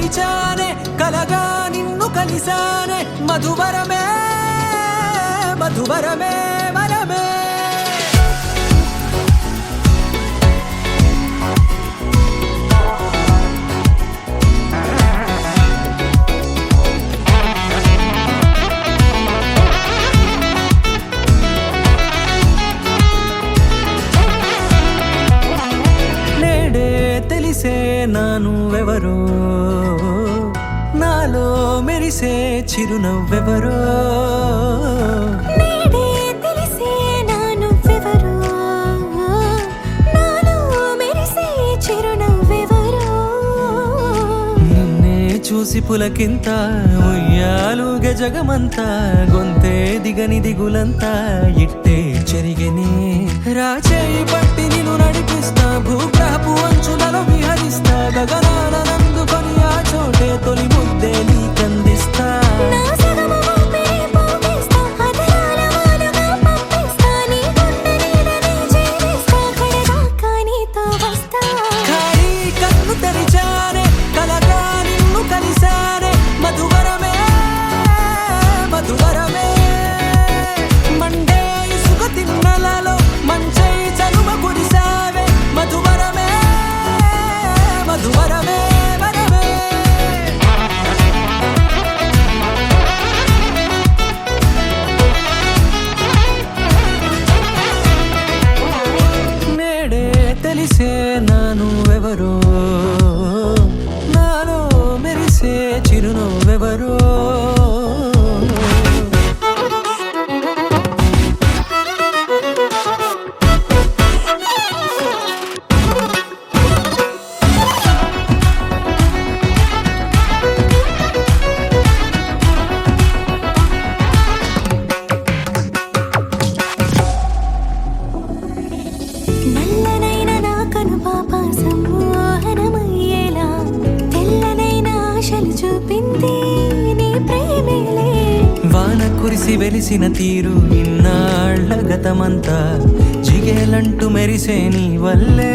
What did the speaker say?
తెరిచానే కలగా నిన్ను కలిసానే మధువరమే మధువరమే వరమే తెలిసే నానువెవరో నాలో మెరిసే చిరునవ్వెవరో నేడే తెలిసే నానువెవరో నాలో మెరిసే చిరునవ్వెవరో నిన్నే చూసి పులకింత ఉయ్యాలుగ జగమంతా గొంతే దిగని దిగులంతా ఇట్టే చెరిగెనే రాచేయి పట్టి నిన్ను నడిపిస్తా భూగ్రహపు అంచులలో విహరిస్తా గగనాన నందుకొని ఆ చోటే తొలి ముద్దే నీకందిస్తా నా సగము ఊపిరి పోగేస్తా అదరాల వాలుగా పంపిస్తా నీ గుండె నీడనే చేరేస్తా కడదాకా నీతో వస్తా ఖాళీ కన్ను తెరిచానే కలగా నిన్ను కలిసానే మధువరమే మధువరమే మండే ఇసుక తిన్నలలో మంచై చలుమ కురిసావే మధువరమే మధువరమే వరమే నేడే తెలిసే నానువెవరో నాలో మెరిసే చిరునవ్వెవరో నల్లనైన నా కనుపాప సమ్మోహనమయ్యేలా తెల్లనైన ఆశలు చూపింది నీ ప్రేమేలే వాన కురిసి వెలిసిన తీరు ఇన్నాళ్ల గతమంతా జిగేలంటూ మెరిసే నీ వల్లే